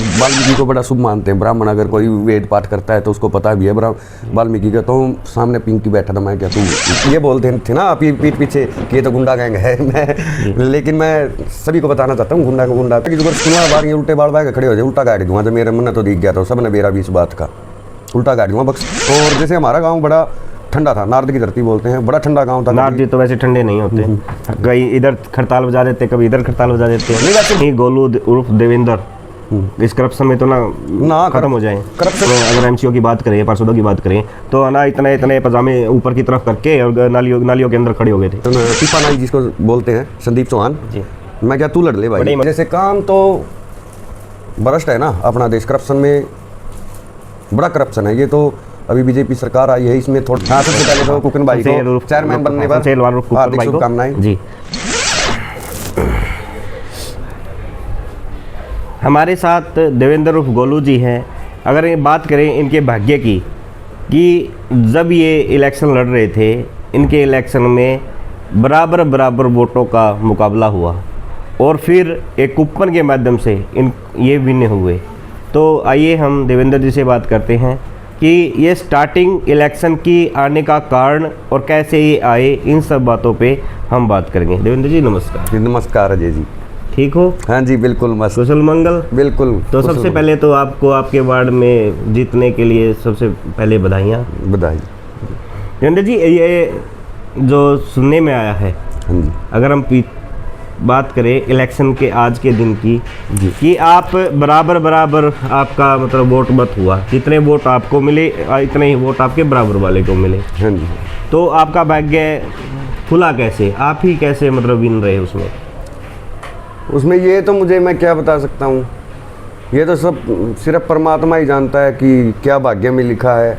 वाल्मीकि को बड़ा शुभ मानते हैं। ब्राह्मण अगर कोई वेद पाठ करता है तो उसको पता भी है वाल्मीकि का। तो सामने पिंकी बैठा था, मैं क्या तू ये बोलते थे ना पीठ पीछे कि ये तो गुंडा गैंग है। मैं लेकिन मैं सभी को बताना चाहता हूँ गुंडा सुना बार ये उल्टे बाल बाग खड़े हो जाए, उल्टा गाड़ी दूंगा। जब मेरे मन तो दिख गया तो सब ने मेरा भी इस बात का उल्टा गाड़ी दूंगा बस। और जैसे हमारा गाँव बड़ा ठंडा था, नारद की धरती बोलते हैं, बड़ा ठंडा गांव था। नारद तो वैसे ठंडे नहीं होते, कहीं इधर खड़ताल बजा देते, कभी इधर खड़ताल बजा देते हैं। नहीं गोलू उर्फ देवेंद्र इस करप्शन में तो ना खत्म हो जाए। करप्शन तो अगर एमसीओ की बात करें, पार्षदों की बात करें तो ना इतने पजामे ऊपर की तरफ करके और नालियों के अंदर खड़े हो गए थे। तो पीपा नाई जिसको बोलते हैं, संदीप चौहान जी, मैं क्या तू लड़ ले भाई। जैसे काम तो भ्रष्ट है ना अपना देश, करप्शन में बड़ा करप्शन है। ये तो अभी बीजेपी सरकार आई है, इसमें थोड़ा सबसे पहले तो कुकन भाई को चेयरमैन बनने पर हार्दिक शुभकामनाएं जी। हमारे साथ देवेंद्र उर्फ गोलू जी हैं। अगर ये बात करें इनके भाग्य की, कि जब ये इलेक्शन लड़ रहे थे, इनके इलेक्शन में बराबर वोटों का मुकाबला हुआ और फिर एक कूपन के माध्यम से ये विन हुए। तो आइए हम देवेंद्र जी से बात करते हैं कि ये स्टार्टिंग इलेक्शन की आने का कारण और कैसे ये आए, इन सब बातों पे हम बात करेंगे। देवेंद्र जी नमस्कार। नमस्कार अजय जी, ठीक हो? हाँ जी बिल्कुल मस्त, कुशल मंगल। बिल्कुल। तो सबसे पहले तो आपको आपके वार्ड में जीतने के लिए सबसे पहले बधाई। देवेंद्र जी ये जो सुनने में आया है, हाँ जी, अगर हम बात करें इलेक्शन के आज के दिन की कि आप बराबर आपका मतलब वोट मत हुआ, जितने वोट आपको मिले इतने ही वोट आपके बराबर वाले को मिले। हाँ जी। तो आपका भाग्य खुला कैसे, आप ही कैसे मतलब विन रहे उसमें? ये तो मैं क्या बता सकता हूँ, ये तो सब सिर्फ परमात्मा ही जानता है कि क्या भाग्य में लिखा है।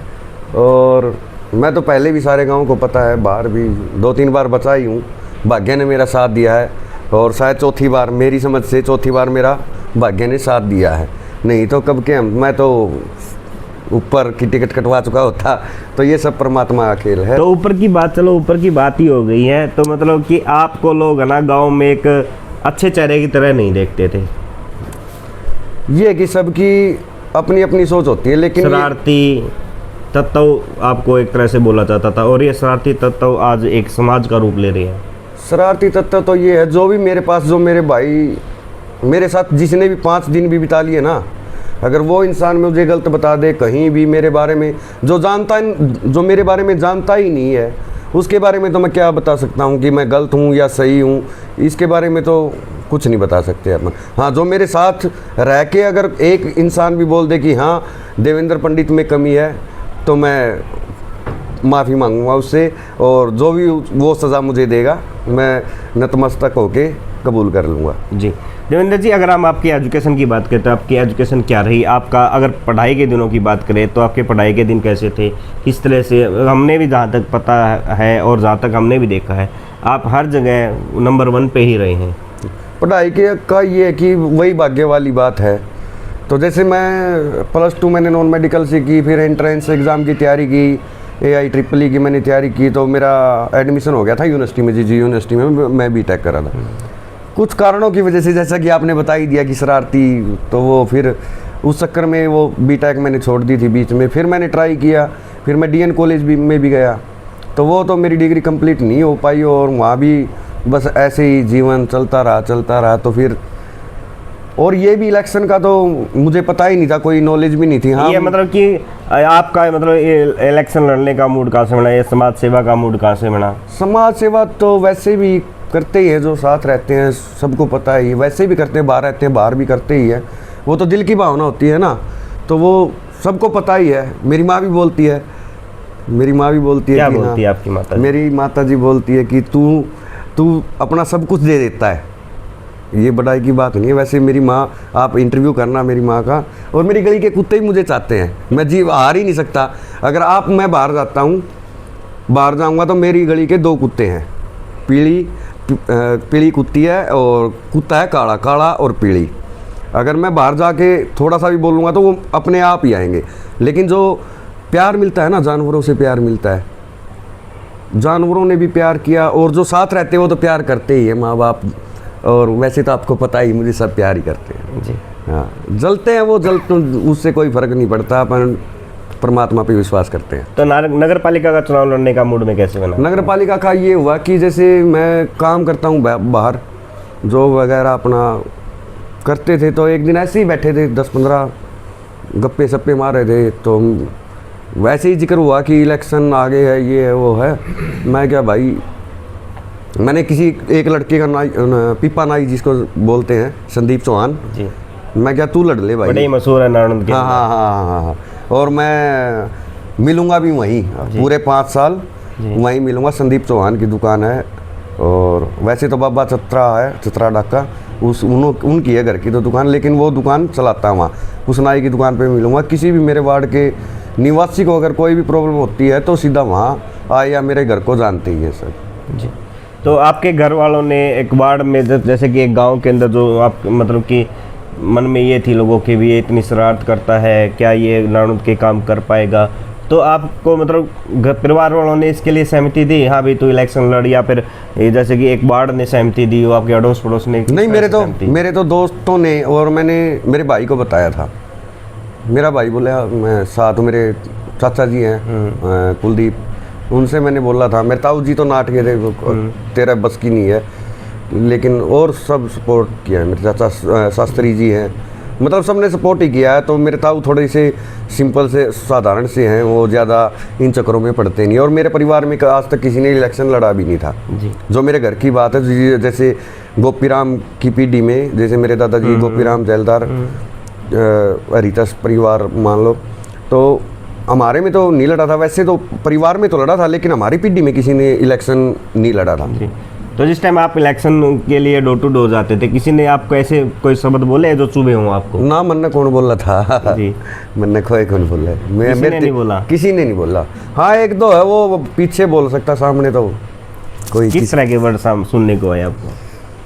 और मैं तो पहले भी सारे गाँव को पता है, बाहर भी 2-3 बार बचा ही हूँ, भाग्य ने मेरा साथ दिया है। और शायद चौथी बार, मेरी समझ से चौथी बार मेरा भाग्य ने साथ दिया है। नहीं तो कब के मैं तो ऊपर की टिकट कटवा चुका होता। तो ये सब परमात्मा का खेल है। तो ऊपर की बात, चलो ऊपर की बात ही हो गई है, तो मतलब कि आपको लोग ना गांव में एक अच्छे चेहरे की तरह नहीं देखते थे। ये कि सबकी अपनी अपनी सोच होती है, लेकिन शरारती तत्व आपको एक तरह से बोला जाता था, और ये शरारती तत्व आज एक समाज का रूप ले रहे हैं। शरारती तत्व तो ये है, जो भी मेरे पास, जो मेरे भाई मेरे साथ जिसने भी 5 दिन भी बिता लिए ना, अगर वो इंसान मुझे गलत बता दे कहीं भी मेरे बारे में, जो मेरे बारे में जानता ही नहीं है, उसके बारे में तो मैं क्या बता सकता हूँ कि मैं गलत हूँ या सही हूँ, इसके बारे में तो कुछ नहीं बता सकते अपन। हाँ, जो मेरे साथ रह के अगर एक इंसान भी बोल दे कि हाँ देवेंद्र पंडित में कमी है, तो मैं माफ़ी मांगूंगा उससे, और जो भी वो सज़ा मुझे देगा मैं नतमस्तक होके कबूल कर लूँगा जी। देवेंद्र जी अगर हम आपकी एजुकेशन की बात करें तो आपकी एजुकेशन क्या रही? आपका अगर पढ़ाई के दिनों की बात करें तो आपके पढ़ाई के दिन कैसे थे, किस तरह से? हमने भी जहाँ तक पता है और जहाँ तक हमने भी देखा है, आप हर जगह नंबर 1 पे ही रहे हैं। पढ़ाई के का ये है कि वही भाग्य वाली बात है। तो जैसे मैं +2 मैंने नॉन मेडिकल से की, फिर एंट्रेंस एग्ज़ाम की तैयारी की, AIEEE की मैंने तैयारी की, तो मेरा एडमिशन हो गया था यूनिवर्सिटी में, जी यूनिवर्सिटी में मैं बीटेक कर रहा था। कुछ कारणों की वजह से, जैसा कि आपने बता ही दिया कि शरारती, तो वो फिर उस चक्कर में वो बीटेक मैंने छोड़ दी थी बीच में। फिर मैंने ट्राई किया, फिर मैं DN कॉलेज में भी गया, तो वो तो मेरी डिग्री कंप्लीट नहीं हो पाई, और वहाँ भी बस ऐसे ही जीवन चलता रहा। तो फिर और ये भी इलेक्शन का तो मुझे पता ही नहीं था, कोई नॉलेज भी नहीं थी। हाँ, ये मतलब कि आपका मतलब इलेक्शन लड़ने का मूड कहाँ से बना, ये समाज सेवा का मूड कहाँ से बना? समाज सेवा तो वैसे भी करते ही हैं, जो साथ रहते हैं सबको पता ही, वैसे भी करते हैं, बाहर रहते हैं बाहर भी करते ही है। वो तो दिल की भावना होती है ना, तो वो सबको पता ही है। मेरी माँ भी बोलती है, क्या बोलती है आपकी माता? मेरी माता जी बोलती है कि तू अपना सब कुछ दे देता है। ये बड़ाई की बात नहीं है। वैसे मेरी माँ, आप इंटरव्यू करना मेरी माँ का, और मेरी गली के कुत्ते ही मुझे चाहते हैं। मैं हार ही नहीं सकता। अगर मैं बाहर जाता हूँ, बाहर जाऊँगा तो मेरी गली के 2 कुत्ते हैं, पीली कुत्ती है और कुत्ता है काला और पीली। अगर मैं बाहर जाके थोड़ा सा भी बोलूँगा तो वो अपने आप ही आएंगे। लेकिन जो प्यार मिलता है ना, जानवरों से प्यार मिलता है, जानवरों ने भी प्यार किया, और जो साथ रहते हैं वो तो प्यार करते ही है, माँ बाप। और वैसे तो आपको पता ही, मुझे सब प्यार ही करते हैं जी। हाँ, जलते हैं वो जलते, उससे कोई फर्क नहीं पड़ता, अपन परमात्मा पे विश्वास करते हैं। तो नगर पालिका का चुनाव लड़ने का मूड में कैसे बना? नगर पालिका का ये हुआ कि जैसे मैं काम करता हूँ बाहर, जॉब वगैरह अपना करते थे, तो एक दिन ऐसे ही बैठे थे 10-15 गप्पे सप्पे मार रहे थे, तो वैसे ही जिक्र हुआ कि इलेक्शन आगे है, ये है वो है। मैं क्या भाई, मैंने किसी एक लड़के का नाई, पीपा नाई जिसको बोलते हैं, संदीप चौहान जी, मैं क्या तू लड़ ले भाई, बड़े ही मशहूर है नारायण के। हाँ हाँ हाँ हाँ हाँ, और मैं मिलूँगा भी वहीं पूरे 5 साल वहीं मिलूँगा। संदीप चौहान की दुकान है, और वैसे तो बाबा चतरा है, चतरा डाका, उनकी है घर की तो दुकान, लेकिन वो दुकान चलाता है वहाँ। उस नाई की दुकान पे मिलूँगा। किसी भी मेरे वार्ड के निवासी को अगर कोई भी प्रॉब्लम होती है तो सीधा वहाँ आए, या मेरे घर को जानते ही है सर। जी, तो आपके घर वालों ने एक वार्ड में जैसे कि एक गांव के अंदर जो आप मतलब कि मन में ये थी लोगों की भी, ये इतनी शरारत करता है, क्या ये नारायण के काम कर पाएगा, तो आपको मतलब परिवार वालों ने इसके लिए सहमति दी, हाँ भाई तू इलेक्शन लड़, या फिर जैसे कि एक वार्ड ने सहमति दी हो, आपके अड़ोस पड़ोस ने? नहीं, मेरे तो दोस्तों ने, और मैंने मेरे भाई को बताया था। मेरा भाई बोला, मैं साथ मेरे चाचा जी हैं कुलदीप, उनसे मैंने बोला था। मेरे ताऊ जी तो नाट गए थे, तेरा बस की नहीं है, लेकिन और सब सपोर्ट किया है। मेरे चाचा शास्त्री जी हैं, मतलब सबने सपोर्ट ही किया है। तो मेरे ताऊ थोड़े से सिंपल से साधारण से हैं, वो ज़्यादा इन चक्करों में पड़ते नहीं। और मेरे परिवार में आज तक किसी ने इलेक्शन लड़ा भी नहीं था जी। जो मेरे घर की बात है, जैसे गोपीराम की पीढ़ी में, जैसे मेरे दादाजी गोपीराम जैलदार हरिदास परिवार मान लो, तो हमारे में तो नहीं लड़ा था। वैसे तो परिवार में तो लड़ा था, लेकिन हमारी पीढ़ी में किसी ने इलेक्शन नहीं लड़ा था। तो जिस टाइम आप इलेक्शन के लिए डोर टू डोर जाते थे, किसी ने आपको ऐसे कोई शब्द बोले जो चुभे हों आपको? ना, मन ने कौन बोला था जी, मन ने कोई कौन बोला, किसी ने नहीं बोला? किसी ने नहीं बोला। हाँ, एक दो है वो पीछे बोल सकता, सामने तो कोई किस तरह के वर्ड सुनने को आए आपको?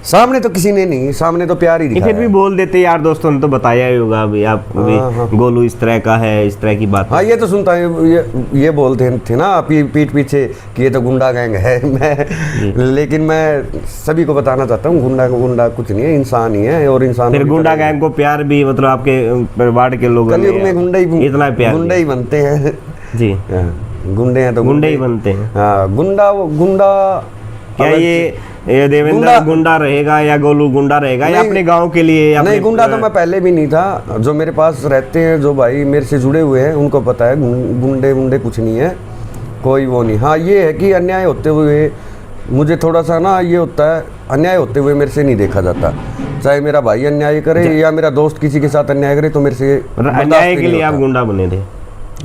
सामने तो किसी ने नहीं, सामने तो प्यार ही दिखाया। फिर भी बोल देते यार दोस्तों ने तो बताया ही होगा भी आप भी गोलू इस तरह का है, इस तरह की बात। हाँ, ये तो सुनता है, ये बोलते थे ना पीठ पीछे कि ये तो गुंडा गैंग है। मैं लेकिन मैं सभी को बताना चाहता हूँ, गुंडा कुछ नहीं है, इंसान ही है। और इंसान फिर गुंडा गैंग को प्यार भी मतलब आपके वार्ड के लोग कलयुग में इतना प्यार, गुंडे ही बनते हैं जी। गुंडे हैं तो गुंडे ही बनते हैं। हाँ, गुंडा क्या ये देवेंद्र गुंडा रहेगा या गोलू गुंडा रहेगा, या अपने गांव के लिए? नहीं, गुंडा तो मैं पहले भी नहीं था। जो मेरे पास रहते हैं, जो भाई मेरे से जुड़े हुए हैं, उनको पता है गुंडे कुछ नहीं है, कोई वो नहीं। हाँ, ये है कि अन्याय होते हुए मुझे थोड़ा सा ना ये होता है, अन्याय होते हुए मेरे से नहीं देखा जाता। चाहे मेरा भाई अन्याय करे या मेरा दोस्त किसी के साथ अन्याय करे, तो मेरे से अन्याय के लिए आप गुंडा बने थे?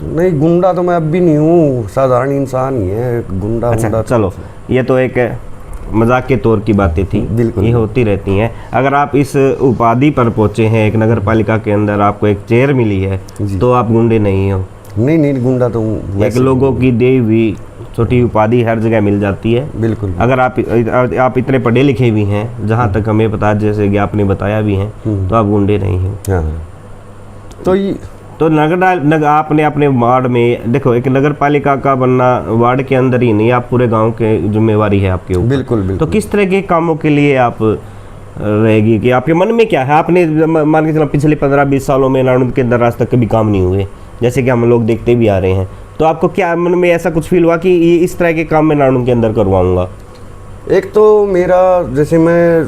नहीं, गुंडा तो मैं अब भी नहीं हूँ, साधारण इंसान ही है। गुंडा अच्छा, चलो ये तो एक मजाक के तौर की बातें थी, बिल्कुल ये होती रहती हैं। अगर आप इस उपाधि पर पहुंचे हैं, एक नगर पालिका के अंदर आपको एक चेयर मिली है, तो आप गुंडे नहीं हो? नहीं, गुंडा तो एक लोगों की दी हुई छोटी उपाधि हर जगह मिल जाती है। बिल्कुल। अगर आप इतने पढ़े लिखे भी हैं, जहाँ तक हमें पता, जैसे कि आपने बताया भी हैं, तो आप गुंडे नहीं हो। हाँ, तो आपने अपने वार्ड में देखो, एक नगर पालिका का बनना वार्ड के अंदर ही नहीं, आप पूरे गांव के जिम्मेवारी है आपके ऊपर। बिल्कुल। तो किस तरह के कामों के लिए आप रहेगी कि आपके मन में क्या है? आपने मान के चलो पिछले 15-20 सालों में नारायण के अंदर आज तक कभी काम नहीं हुए, जैसे कि हम लोग देखते भी आ रहे हैं, तो आपको क्या मन में ऐसा कुछ फील हुआ कि ये इस तरह के काम मैं नारायण के अंदर करवाऊंगा? एक तो मेरा, जैसे मैं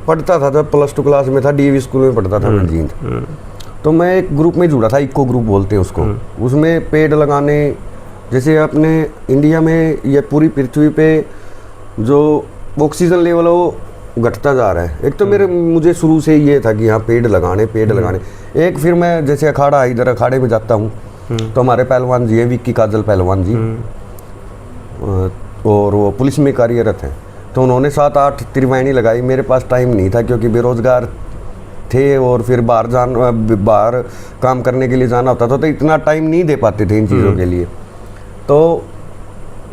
पढ़ता था जब +2 क्लास में था, DAV स्कूल में पढ़ता था मैं जींद, तो मैं एक ग्रुप में जुड़ा था, इको ग्रुप बोलते हैं उसको। उसमें पेड़ लगाने, जैसे अपने इंडिया में या पूरी पृथ्वी पे जो ऑक्सीजन लेवल है वो घटता जा रहा है। एक तो मुझे शुरू से ये था कि हाँ पेड़ लगाने। एक फिर मैं जैसे अखाड़ा, इधर अखाड़े में जाता हूँ, तो हमारे पहलवान जी हैं, विक्की काजल पहलवान जी, और वो पुलिस में कार्यरत हैं। तो उन्होंने 7-8 त्रिवेणी लगाई। मेरे पास टाइम नहीं था क्योंकि बेरोजगार थे, और फिर बाहर काम करने के लिए जाना होता था, तो इतना टाइम नहीं दे पाते थे इन चीज़ों के लिए। तो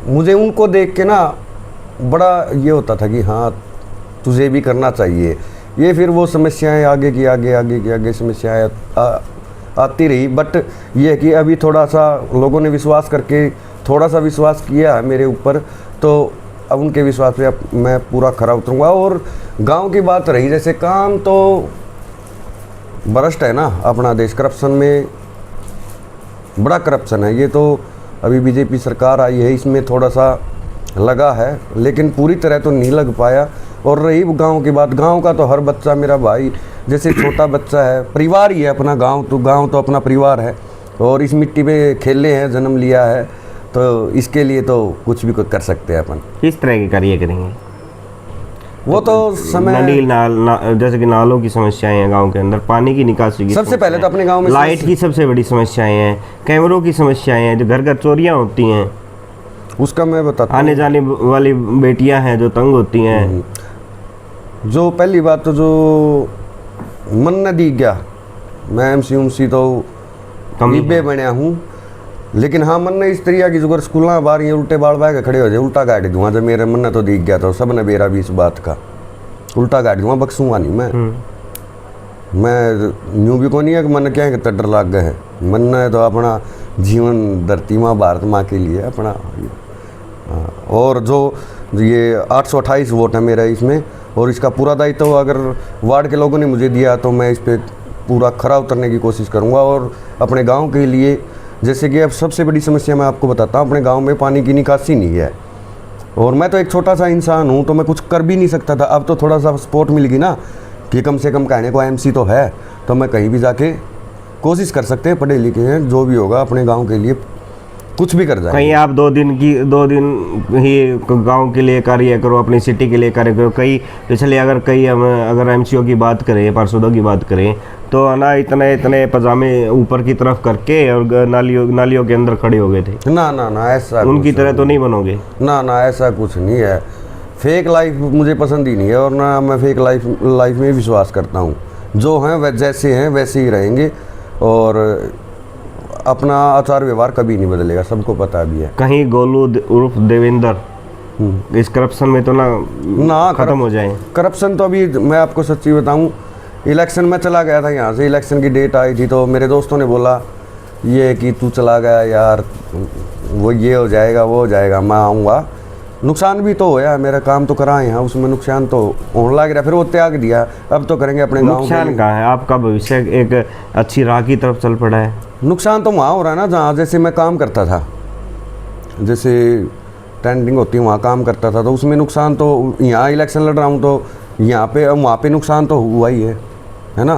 मुझे उनको देख के ना बड़ा ये होता था कि हाँ तुझे भी करना चाहिए। ये फिर वो समस्याएं आगे समस्याएं आती रही। बट ये है कि अभी थोड़ा सा लोगों ने विश्वास करके थोड़ा सा विश्वास किया है मेरे ऊपर, तो अब उनके विश्वास पे अब मैं पूरा खरा उतरूँगा। और गांव की बात रही, जैसे काम तो भ्रष्ट है ना अपना देश, करप्शन में बड़ा करप्शन है। ये तो अभी बीजेपी सरकार आई है, इसमें थोड़ा सा लगा है, लेकिन पूरी तरह तो नहीं लग पाया। और रही गांव की बात, गांव का तो हर बच्चा मेरा भाई जैसे छोटा बच्चा है, परिवार ही है अपना। गांव तो अपना परिवार है, और इस मिट्टी पे खेले हैं, जन्म लिया है, तो इसके लिए तो कुछ भी कर सकते हैं अपन। किस तरह के कार्य करेंगे? वो तो समय जैसे कि नालों की समस्याएं हैं गांव के अंदर, पानी की निकासी की सबसे पहले तो अपने गांव में लाइट की सबसे बड़ी समस्याएं हैं, कैमरों की समस्याएं हैं, जो घर घर चोरियां होती हैं, उसका मैं बताता हूँ। आने जाने वाली बेटियां हैं जो तंग होती हैं। जो पहली बात तो जो मन न दी गया, मैं एमसी तो कमीबे बनया हूँ, लेकिन हाँ मन ने इस तरीका की जो स्कूल बाहर ये उल्टे बाल बह के खड़े हो जाए, उल्टा गाड़ी दूंगा। जब मेरे मन ने तो दिख गया, तो सब ने बेरा भी इस बात का, उल्टा गाड़ी दूंगा, बख्सूंगा नहीं मैं न्यू भी को नहीं है कि मन क्या है कि डर लाग गए हैं। मन ने तो अपना जीवन धरती माँ भारत माँ के लिए अपना। और जो ये 828 वोट है मेरा इसमें, और इसका पूरा दायित्व अगर वार्ड के लोगों ने मुझे दिया तो मैं इस पर पूरा खरा उतरने की कोशिश करूँगा। और अपने गाँव के लिए, जैसे कि अब सबसे बड़ी समस्या मैं आपको बताता हूँ, अपने गांव में पानी की निकासी नहीं है, और मैं तो एक छोटा सा इंसान हूँ, तो मैं कुछ कर भी नहीं सकता था। अब तो थोड़ा सा सपोर्ट मिल गई ना कि कम से कम कहने को एमसी तो है, तो मैं कहीं भी जाके कोशिश कर सकते हैं, पढ़े लिखे हैं, जो भी होगा अपने गांव के लिए कुछ भी कर जाए। कहीं आप 2 दिन ही गांव के लिए कार्य करो, अपनी सिटी के लिए कार्य करो। कई पिछले अगर एमसीओ की बात करें, पार्षदों की बात करें, तो ना इतने पजामे ऊपर की तरफ करके और नालियों के अंदर खड़े हो गए थे। ना ऐसा उनकी तरह तो नहीं बनोगे। ना ऐसा कुछ नहीं है। फेक लाइफ मुझे पसंद ही नहीं है, और ना मैं फेक लाइफ में विश्वास करता हूँ। जो हैं वह जैसे हैं वैसे ही रहेंगे, और अपना आचार व्यवहार कभी नहीं बदलेगा, सबको पता भी है। कहीं गोलू उर्फ देवेंद्र इस करप्शन में तो ना खत्म हो जाए। करप्शन तो अभी मैं आपको सच्ची बताऊं, इलेक्शन में चला गया था यहाँ से, इलेक्शन की डेट आई थी, तो मेरे दोस्तों ने बोला ये कि तू चला गया यार, वो ये हो जाएगा वो हो जाएगा, मैं आऊँगा। नुकसान भी तो होया, मेरा काम तो करा यहाँ, उसमें नुकसान तो होने लग रहा, फिर वो त्याग दिया। अब तो करेंगे अपने गाँव। नुकसान कहाँ है? आपका भविष्य एक अच्छी राह की तरफ चल पड़ा है। नुकसान तो वहाँ हो रहा है ना जहाँ जैसे मैं काम करता था, जैसे टेंडिंग होती है वहाँ काम करता था, तो उसमें नुकसान तो, यहाँ इलेक्शन लड़ रहा हूँ तो यहाँ पे, वहाँ पे नुकसान तो हुआ ही है ना।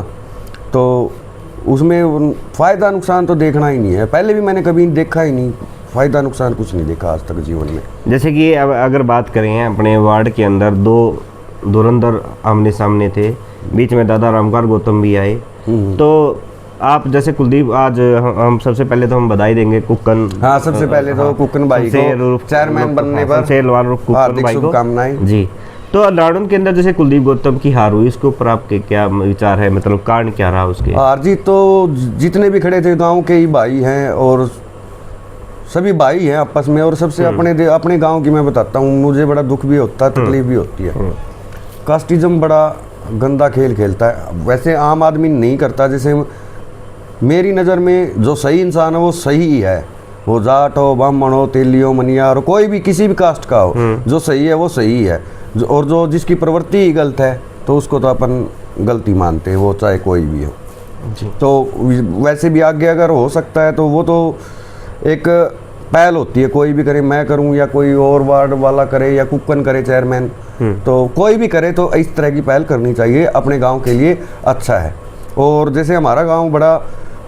तो उसमें फ़ायदा नुकसान तो देखना ही नहीं है, पहले भी मैंने कभी देखा ही नहीं, फ़ायदा नुकसान कुछ नहीं देखा आज तक जीवन में। जैसे कि अब अगर बात करें अपने वार्ड के अंदर 2 धुरंधर आमने सामने थे, बीच में दादा रामकार गौतम भी आए, तो आप जैसे कुलदीप, आज हम सबसे पहले तो हम बधाई देंगे कुक्कन। हाँ, सबसे पहले तो कुक्कन भाई को चेयरमैन बनने पर कुक्कन भाई को शुभकामनाएं जी। तो नारनौल के अंदर जैसे कुलदीप गौतम की हार हुई, इसके ऊपर आपके क्या विचार है? मतलब कारण क्या रहा उसके? हार जीत तो जितने भी खड़े थे गांव के ही भाई हैं, और सभी भाई हैं आपस में। और सबसे अपने गांव की मैं बताता हूँ, मुझे बड़ा दुख भी होता है, तकलीफ भी होती है। कास्टिज्म बड़ा गंदा खेल खेलता है, वैसे आम आदमी नहीं करता। जैसे मेरी नज़र में जो सही इंसान है वो सही ही है, वो जाट हो, ब्राह्मण हो, तेली हो, मनियार हो, कोई भी किसी भी कास्ट का हो, जो सही है वो सही है। और जो जिसकी प्रवृत्ति ही गलत है तो उसको तो अपन गलती मानते हैं, वो चाहे कोई भी हो जी। तो वैसे भी आगे अगर हो सकता है तो वो तो एक पहल होती है, कोई भी करे, मैं करूं या कोई और वार्ड वाला करे या कुक्कन करे चेयरमैन, तो कोई भी करे तो इस तरह की पहल करनी चाहिए, अपने गांव के लिए अच्छा है। और जैसे हमारा गांव बड़ा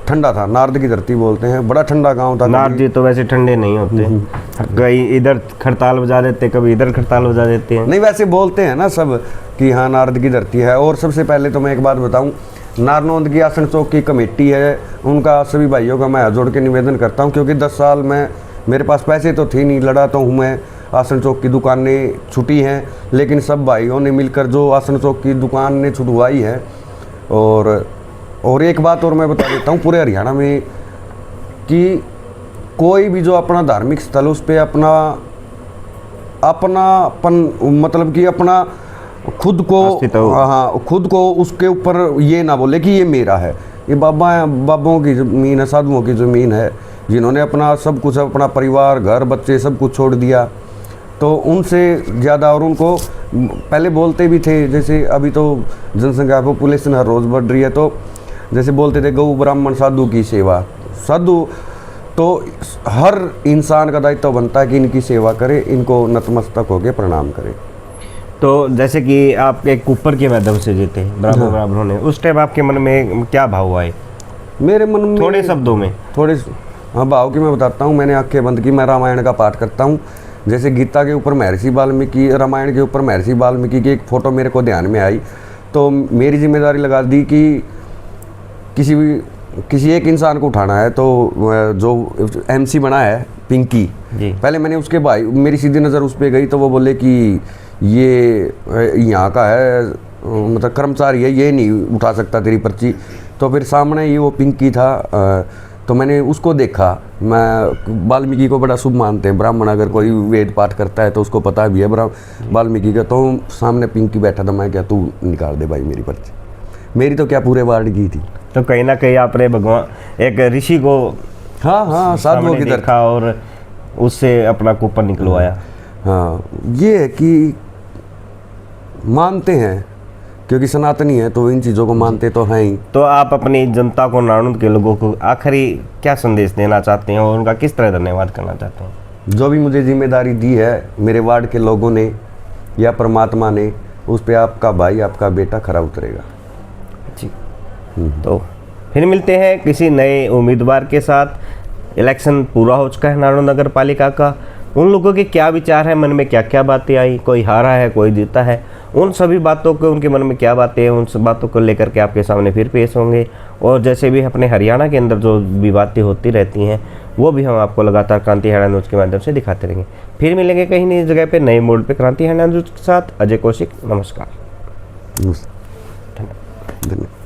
ठंडा था, नार्द की धरती बोलते हैं, बड़ा ठंडा गांव था। नार्द जी तो वैसे ठंडे नहीं होते, कई इधर खड़ताल बजा देते, कभी इधर खड़ताल बजा देते हैं। नहीं, वैसे बोलते हैं ना सब कि हाँ नार्द की धरती है। और सबसे पहले तो मैं एक बात बताऊं, नारनौंद की आसन चौक की कमेटी है, उनका सभी भाइयों का मैं हाथ जोड़ के निवेदन करता हूं, क्योंकि 10 साल में मेरे पास पैसे तो थे नहीं, लड़ा तो हूँ मैं। आसन चौक की दुकानें छुटी हैं, लेकिन सब भाइयों ने मिलकर जो आसन चौक की दुकान ने छुटवाई है। और एक बात और मैं बता देता हूँ पूरे हरियाणा में कि कोई भी जो अपना धार्मिक स्थल उस पर अपनापन, मतलब कि अपना खुद को उसके ऊपर ये ना बोले कि ये मेरा है, ये बाबाओं की ज़मीन है, साधुओं की ज़मीन है, जिन्होंने अपना सब कुछ, अपना परिवार, घर, बच्चे सब कुछ छोड़ दिया। तो उनसे ज़्यादा, और उनको पहले बोलते भी थे, जैसे अभी तो जनसंख्या पॉपुलेशन हर रोज़ बढ़ रही है, तो जैसे बोलते थे गौ ब्राह्मण साधु की सेवा, साधु तो हर इंसान का दायित्व बनता है कि इनकी सेवा करे, इनको नतमस्तक होकर प्रणाम करे। तो जैसे कि आप एक कुपर के माध्यम से जीते ब्राह्मण ब्राह्मणों ने, उस टाइम आपके मन में क्या भाव आए? मेरे मन में थोड़े शब्दों में। थोड़े हाँ भाव की मैं बताता हूँ। मैंने आंखें बंद की, मैं रामायण का पाठ करता हूँ। जैसे गीता के ऊपर महर्षि वाल्मीकि, रामायण के ऊपर महर्षि वाल्मीकि की एक फ़ोटो मेरे को ध्यान में आई, तो मेरी जिम्मेदारी लगा दी कि किसी एक इंसान को उठाना है। तो जो एमसी बना है पिंकी जी। पहले मैंने उसके भाई, मेरी सीधी नज़र उस पर गई तो वो बोले कि ये यहाँ का है, मतलब कर्मचारी है, ये नहीं उठा सकता तेरी पर्ची। तो फिर सामने ही वो पिंकी था, तो मैंने उसको देखा। मैं वाल्मीकि को बड़ा शुभ मानते हैं ब्राह्मण, अगर कोई वेद पाठ करता है तो उसको पता भी है वाल्मीकि का। तो सामने पिंकी बैठा था, मैं क्या तू निकाल दे भाई मेरी पर्ची, मेरी तो क्या पूरे वार्ड की थी। तो कहीं ना कहीं आपने भगवान एक ऋषि को हाँ साधुओं की तरह देखा और उससे अपना कूपन निकलवाया। हाँ, ये है कि मानते हैं क्योंकि सनातनी है तो इन चीज़ों को मानते तो हैं ही। तो आप अपनी जनता को, नानुद के लोगों को आखिरी क्या संदेश देना चाहते हैं और उनका किस तरह धन्यवाद करना चाहते हैं? जो भी मुझे जिम्मेदारी दी है मेरे वार्ड के लोगों ने या परमात्मा ने, उस पर आपका भाई, आपका बेटा खरा उतरेगा जी। तो फिर मिलते हैं किसी नए उम्मीदवार के साथ। इलेक्शन पूरा हो चुका है नारायण नगर पालिका का, उन लोगों के क्या विचार है, मन में क्या क्या बातें आई, कोई हारा है कोई जीता है, उन सभी बातों को, उनके मन में क्या बातें हैं, उन सब बातों को लेकर के आपके सामने फिर पेश होंगे। और जैसे भी अपने हरियाणा के अंदर जो भी बातें होती रहती हैं वो भी हम आपको लगातार क्रांति हरियाणा न्यूज़ के माध्यम से दिखाते रहेंगे। फिर मिलेंगे कहीं नई जगह पे, नए मोड पे क्रांति हरियाणा न्यूज़ के साथ। अजय कौशिक, नमस्कार। धन्यवाद।